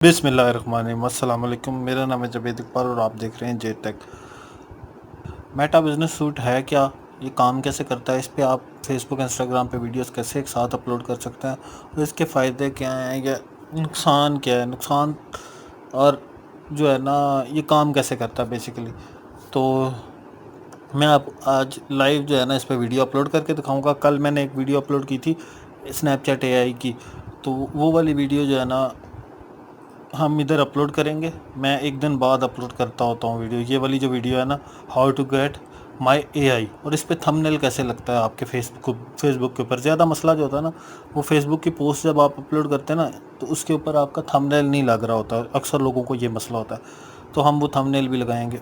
बिस्मिल्लाहिर्रहमानिर्रहीम। अस्सलाम वालेकुम। मेरा नाम है जवेद इकबाल और आप देख रहे हैं जे टेक। मेटा बिजनेस सूट है क्या, ये काम कैसे करता है, इस पे आप फेसबुक इंस्टाग्राम पे वीडियोस कैसे एक साथ अपलोड कर सकते हैं और इसके फ़ायदे क्या हैं या नुकसान क्या है, नुकसान और जो है ना ये काम कैसे करता है बेसिकली। तो मैं आप आज लाइव जो है ना इस पे वीडियो अपलोड करके दिखाऊंगा। कल मैंने एक वीडियो अपलोड की थी स्नैपचैट एआई की, तो वो वाली वीडियो जो है ना हम इधर अपलोड करेंगे। मैं एक दिन बाद अपलोड करता होता हूँ वीडियो। ये वाली जो वीडियो है ना, how to get my AI, और इस पे थंबनेल कैसे लगता है आपके फेसबुक के ऊपर। ज़्यादा मसला जो होता है ना, वो फेसबुक की पोस्ट जब आप अपलोड करते हैं ना तो उसके ऊपर आपका थंबनेल नहीं लग रहा होता। अक्सर लोगों को ये मसला होता है, तो हम वो थंबनेल भी लगाएंगे।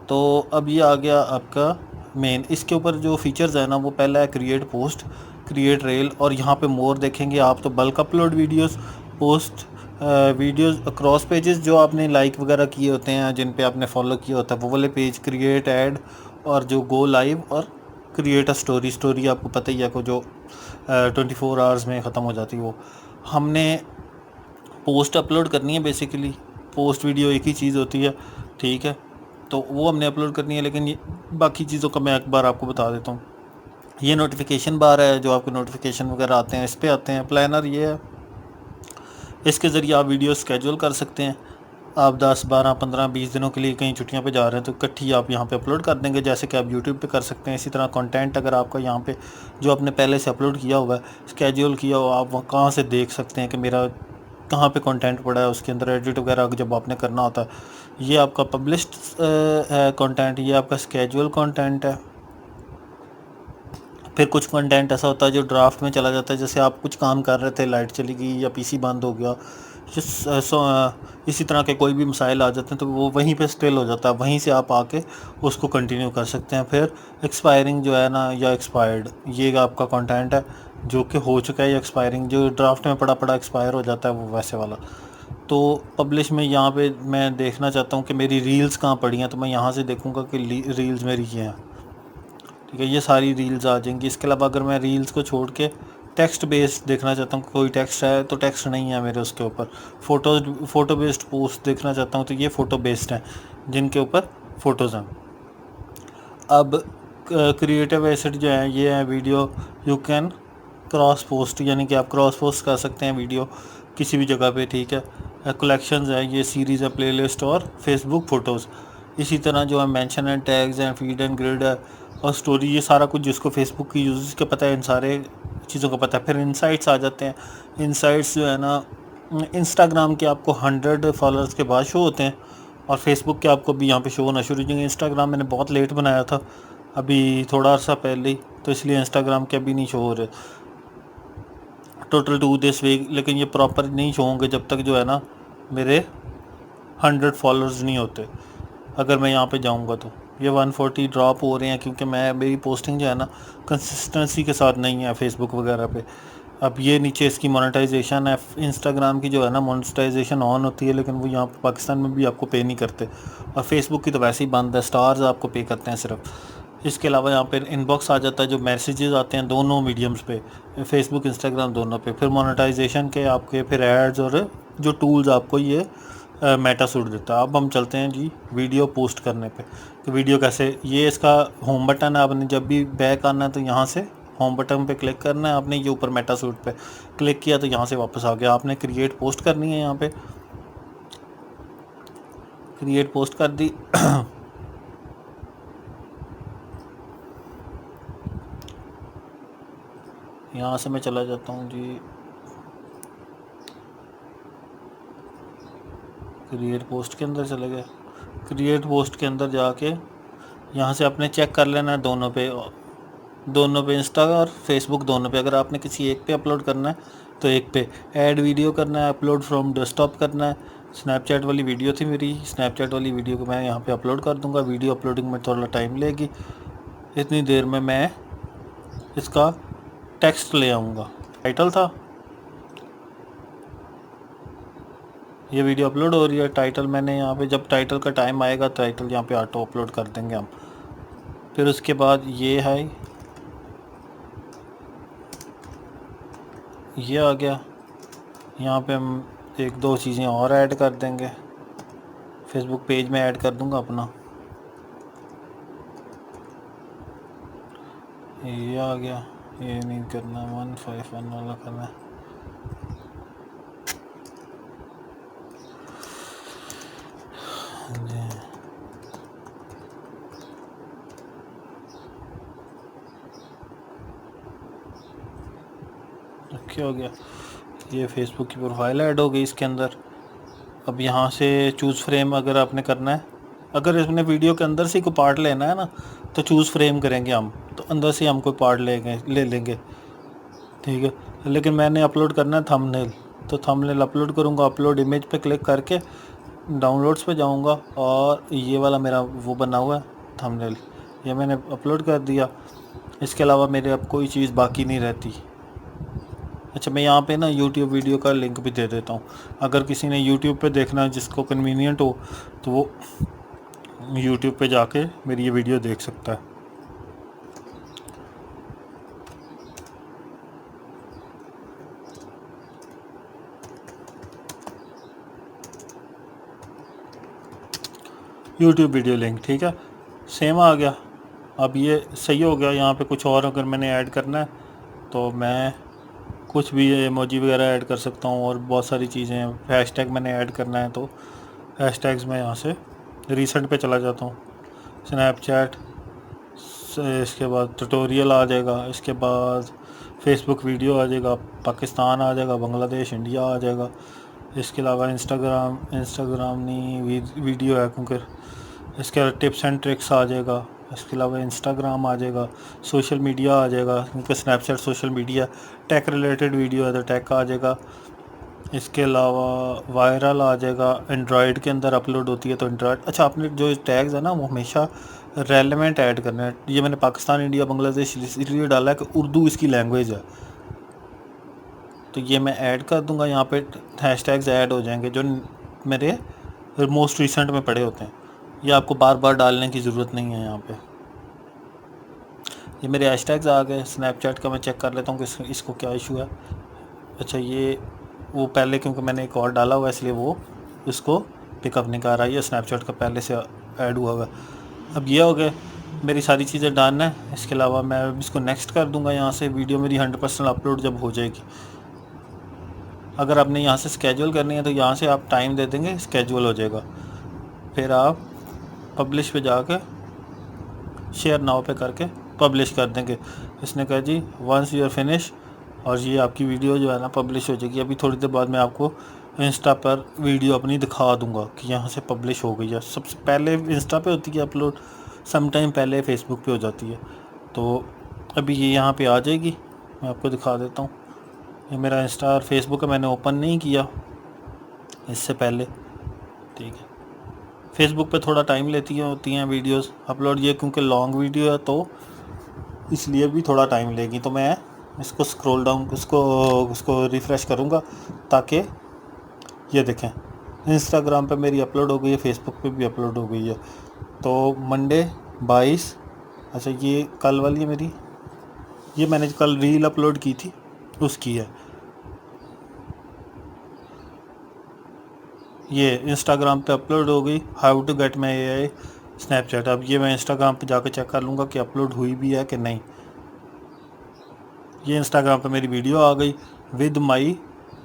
तो अब ये आ गया आपका मेन। इसके ऊपर जो फीचर्स है ना, वो पहला है क्रिएट पोस्ट, क्रिएट रेल, और यहाँ पे मोर देखेंगे आप तो bulk upload videos, post videos across pages जो आपने लाइक वगैरह किए होते हैं, जिन पे आपने फॉलो किया होता है वो वाले पेज, क्रिएट ऐड, और जो गो लाइव, और क्रिएट अ स्टोरी। स्टोरी आपको पता ही है को जो 24 आवर्स में ख़त्म हो जाती है। वो हमने पोस्ट अपलोड करनी है बेसिकली। पोस्ट वीडियो एक ही चीज़ होती है, ठीक है, तो वो हमने अपलोड करनी है। लेकिन ये बाकी चीज़ों का मैं एक बार आपको बता देता हूँ। ये नोटिफिकेशन बार है, जो आपको नोटिफिकेशन वगैरह आते हैं इस पर आते हैं। प्लानर ये है, इसके ज़रिए आप वीडियो स्केड्यूल कर सकते हैं। आप 10, 12, 15, 20 दिनों के लिए कहीं छुट्टियों पे जा रहे हैं तो इकट्ठी आप यहाँ पे अपलोड कर देंगे, जैसे कि आप यूट्यूब पे कर सकते हैं। इसी तरह कंटेंट अगर आपका यहाँ पे जो आपने पहले से अपलोड किया हुआ है, स्केड्यूल किया हुआ, आप वहाँ कहाँ से देख सकते हैं कि मेरा कहाँ पे कंटेंट पड़ा है। उसके अंदर एडिट वगैरह जब आपने करना होता है, ये आपका पब्लिश्ड है कंटेंट, ये आपका स्केड्यूल कंटेंट है। फिर कुछ कंटेंट ऐसा होता है जो ड्राफ्ट में चला जाता है, जैसे आप कुछ काम कर रहे थे, लाइट चली गई या पीसी बंद हो गया, इसी तरह के कोई भी मसाइल आ जाते हैं तो वो वहीं पे स्टिल हो जाता है, वहीं से आप आके उसको कंटिन्यू कर सकते हैं। फिर एक्सपायरिंग जो है ना, या एक्सपायर्ड, ये आपका कंटेंट है जो कि हो चुका है, या एक्सपायरिंग जो ड्राफ्ट में पड़ा पड़ा एक्सपायर हो जाता है, वो वैसे वाला। तो पब्लिश में यहाँ पे मैं देखना चाहता हूँ कि मेरी रील्स कहाँ पड़ी हैं, तो मैं यहाँ से देखूँगा कि रील्स मेरी ये हैं, ठीक है, ये सारी रील्स आ जाएंगी। इसके अलावा अगर मैं रील्स को छोड़ के टेक्स्ट बेस्ड देखना चाहता हूँ, कोई टेक्स्ट है तो टेक्स्ट नहीं है मेरे उसके ऊपर। फ़ोटो बेस्ड पोस्ट देखना चाहता हूँ तो ये फ़ोटो बेस्ड हैं जिनके ऊपर फ़ोटोज़ हैं। अब क्रिएटिव एसेट जो है ये है video, you can cross post, यानी कि आप क्रॉस पोस्ट कर सकते हैं वीडियो किसी भी जगह पे, ठीक है। कलेक्शंस है, ये सीरीज़ है, प्लेलिस्ट और फेसबुक फ़ोटोज़। इसी तरह जो है मेंशन एंड टैग्स हैं, फीड एंड ग्रिड है, और स्टोरी, ये सारा कुछ जिसको फेसबुक की यूज़र्स को पता है, इन सारे चीज़ों का पता है। फिर इनसाइट्स आ जाते हैं। इनसाइट्स जो है ना, इंस्टाग्राम के आपको 100 फॉलोअर्स के बाद शो होते हैं, और फेसबुक के आपको भी यहाँ पे शो होना शुरू हो जाएंगे। इंस्टाग्राम मैंने बहुत लेट बनाया था, अभी थोड़ा अर्सा पहले ही, तो इसलिए इंस्टाग्राम के अभी नहीं शो हो रहे। टोटल 2 दिस वीक, लेकिन ये प्रॉपर नहीं शो होंगे जब तक जो है ना मेरे 100 फॉलोअर्स नहीं होते। अगर मैं यहाँ पे जाऊँगा तो ये 140 ड्रॉप हो रहे हैं, क्योंकि मेरी पोस्टिंग जो है ना कंसिस्टेंसी के साथ नहीं है फेसबुक वगैरह पे। अब ये नीचे इसकी मोनेटाइजेशन है, इंस्टाग्राम की जो है ना मोनेटाइजेशन ऑन होती है, लेकिन वो यहाँ पे पाकिस्तान में भी आपको पे नहीं करते, और फेसबुक की तो वैसे ही बंद है, स्टार्स आपको पे करते हैं सिर्फ। इसके अलावा यहाँ पे इनबॉक्स आ जाता है, जो मैसेजेस आते हैं दोनों मीडियम्स पे, फेसबुक इंस्टाग्राम दोनों पे। फिर मोनेटाइजेशन के आपके फिर एड्स, और जो टूल्स आपको ये मेटा सूट देता है। अब हम चलते हैं जी वीडियो पोस्ट करने पे। तो वीडियो कैसे, ये इसका होम बटन है, आपने जब भी बैक आना है तो यहाँ से होम बटन पे क्लिक करना है आपने। ये ऊपर मेटा सूट पे क्लिक किया तो यहाँ से वापस आ गया। आपने क्रिएट पोस्ट करनी है, यहाँ पे क्रिएट पोस्ट कर दी। यहाँ से मैं चला जाता हूँ जी क्रिएट पोस्ट के अंदर, चले गए। क्रिएट पोस्ट के अंदर जाके यहाँ से आपने चेक कर लेना है दोनों पे इंस्टा और फेसबुक दोनों पे। अगर आपने किसी एक पे अपलोड करना है तो एक पे ऐड वीडियो करना है, अपलोड फ्रॉम डेस्कटॉप करना है। स्नैपचैट वाली वीडियो थी मेरी, स्नैपचैट वाली वीडियो को मैं यहाँ पे अपलोड कर दूँगा। वीडियो अपलोडिंग में थोड़ा टाइम लेगी, इतनी देर में मैं इसका टेक्स्ट ले आऊँगा। टाइटल था, ये वीडियो अपलोड हो रही है। टाइटल मैंने यहाँ पे, जब टाइटल का टाइम आएगा टाइटल यहाँ पे ऑटो अपलोड कर देंगे हम। फिर उसके बाद ये है, ये आ गया। यहाँ पे हम एक दो चीज़ें और ऐड कर देंगे। फेसबुक पेज में ऐड कर दूंगा अपना। ये आ गया, ये नहीं करना, 151 वाला करना है। क्या हो गया, ये फेसबुक की प्रोफाइल ऐड हो गई इसके अंदर। अब यहाँ से चूज़ फ्रेम अगर आपने करना है, अगर इसमें वीडियो के अंदर से कोई पार्ट लेना है ना, तो चूज़ फ्रेम करेंगे हम, तो अंदर से हम कोई पार्ट ले लेंगे, ठीक है। लेकिन मैंने अपलोड करना है थंबनेल, तो थंबनेल अपलोड करूँगा। अपलोड इमेज पे क्लिक करके डाउनलोड्स पे जाऊँगा, और ये वाला मेरा वो बना हुआ है थंबनेल, ये मैंने अपलोड कर दिया। इसके अलावा मेरे अब कोई चीज़ बाकी नहीं रहती। अच्छा, मैं यहाँ पे ना YouTube वीडियो का लिंक भी दे देता हूँ। अगर किसी ने YouTube पे देखना है, जिसको कन्वीनियंट हो, तो वो YouTube पे जाके मेरी ये वीडियो देख सकता है। YouTube वीडियो लिंक, ठीक है, सेम आ गया। अब ये सही हो गया। यहाँ पे कुछ और अगर मैंने ऐड करना है तो मैं कुछ भी इमोजी वगैरह ऐड कर सकता हूँ, और बहुत सारी चीज़ें हैं। हैशटैग मैंने ऐड करना है तो हैशटैग्स में यहाँ से रीसेंट पे चला जाता हूँ, स्नैपचैट, इसके बाद ट्यूटोरियल आ जाएगा, इसके बाद फेसबुक वीडियो आ जाएगा, पाकिस्तान आ जाएगा, बांग्लादेश, इंडिया आ जाएगा। इसके अलावा इंस्टाग्राम नहीं, वीडियो है क्योंकि। इसके अलावा टिप्स एंड ट्रिक्स आ जाएगा। इसके अलावा इंस्टाग्राम आ जाएगा, सोशल मीडिया आ जाएगा क्योंकि Snapchat social media. Tech related video है तो टेक आ जाएगा। इसके अलावा वायरल आ जाएगा, एंड्रॉयड के अंदर अपलोड होती है तो एंड्रॉयड। अच्छा, आपने जो टैग्स है ना वो हमेशा रेलेवेंट ऐड करना है। ये मैंने पाकिस्तान, इंडिया, बांग्लादेश इसलिए डाला है कि उर्दू इसकी लैंग्वेज है, तो ये मैं ऐड कर दूंगा। यहाँ पे हैशटैग्स ऐड हो जाएंगे जो मेरे मोस्ट रिसेंट में पड़े होते हैं। ये आपको बार बार डालने की ज़रूरत नहीं है। यहाँ पे ये मेरे हैशटैग्स आ गए। स्नैपचैट का मैं चेक कर लेता हूँ कि इसको क्या इशू है। अच्छा, ये वो पहले क्योंकि मैंने एक और डाला हुआ है इसलिए वो इसको पिकअप नहीं कर रहा है। ये स्नैपचैट का पहले से ऐड हुआ हुआ है। अब ये हो गए, मेरी सारी चीज़ें डन है। इसके अलावा मैं इसको नेक्स्ट कर दूंगा। यहाँ से वीडियो मेरी 100% अपलोड जब हो जाएगी, अगर आपने यहाँ से स्केड्यूल करनी है तो यहाँ से आप टाइम दे देंगे, स्केड्यूल हो जाएगा। फिर आप पब्लिश पे जाके शेयर नाउ पे करके पब्लिश कर देंगे। इसने कहा जी वंस यू आर फिनिश, और ये आपकी वीडियो जो है ना पब्लिश हो जाएगी। अभी थोड़ी देर बाद मैं आपको इंस्टा पर वीडियो अपनी दिखा दूंगा कि यहाँ से पब्लिश हो गई है। सबसे पहले इंस्टा पे होती है अपलोड, सम टाइम पहले फेसबुक पे हो जाती है। तो अभी ये यहाँ पे आ जाएगी, मैं आपको दिखा देता हूँ। ये मेरा इंस्टा और फेसबुक मैंने ओपन नहीं किया इससे पहले, ठीक है। फेसबुक पे थोड़ा टाइम होती हैं वीडियोस अपलोड, ये क्योंकि लॉन्ग वीडियो है तो इसलिए भी थोड़ा टाइम लेगी। तो मैं इसको स्क्रॉल डाउन उसको रिफ़्रेश करूँगा ताकि ये देखें इंस्टाग्राम पे मेरी अपलोड हो गई है, फेसबुक पे भी अपलोड हो गई है। तो मंडे 22, अच्छा ये कल वाली है मेरी, ये मैंने कल रील अपलोड की थी उसकी है। ये इंस्टाग्राम पे अपलोड हो गई, how to get my AI Snapchat. अब ये मैं इंस्टाग्राम पे जाकर चेक कर लूँगा कि अपलोड हुई भी है कि नहीं। ये इंस्टाग्राम पे मेरी वीडियो आ गई विद माई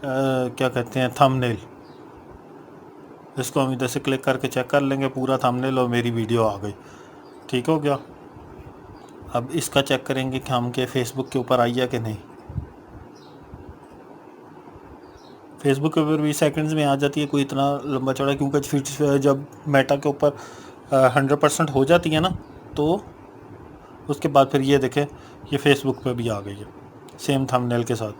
क्या कहते हैं थंबनेल। इसको हम इधर से क्लिक करके चेक कर लेंगे पूरा थंबनेल, और मेरी वीडियो आ गई। ठीक हो गया। अब इसका चेक करेंगे कि हम के फेसबुक के ऊपर आई है कि नहीं। फेसबुक के ऊपर 20 सेकंड्स में आ जाती है, कोई इतना लंबा चौड़ा, क्योंकि फिर जब मेटा के ऊपर 100% हो जाती है ना, तो उसके बाद फिर ये देखें ये फेसबुक पे भी आ गई है सेम थंबनेल के साथ।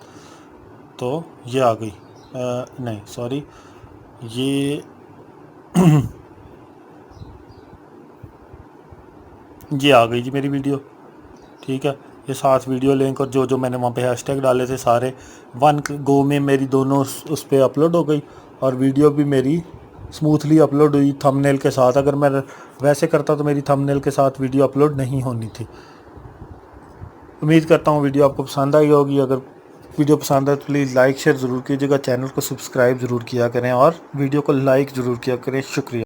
तो ये आ गई, नहीं सॉरी, ये आ गई जी मेरी वीडियो, ठीक है। ये 7 वीडियो लिंक और जो मैंने वहाँ पे हैशटैग डाले थे सारे वन गो में मेरी दोनों उस पर अपलोड हो गई, और वीडियो भी मेरी स्मूथली अपलोड हुई थंबनेल के साथ। अगर मैं वैसे करता तो मेरी थंबनेल के साथ वीडियो अपलोड नहीं होनी थी। उम्मीद करता हूँ वीडियो आपको पसंद आई होगी। अगर वीडियो पसंद आए तो प्लीज़ लाइक शेयर ज़रूर कीजिएगा, चैनल को सब्सक्राइब ज़रूर किया करें और वीडियो को लाइक ज़रूर किया करें। शुक्रिया।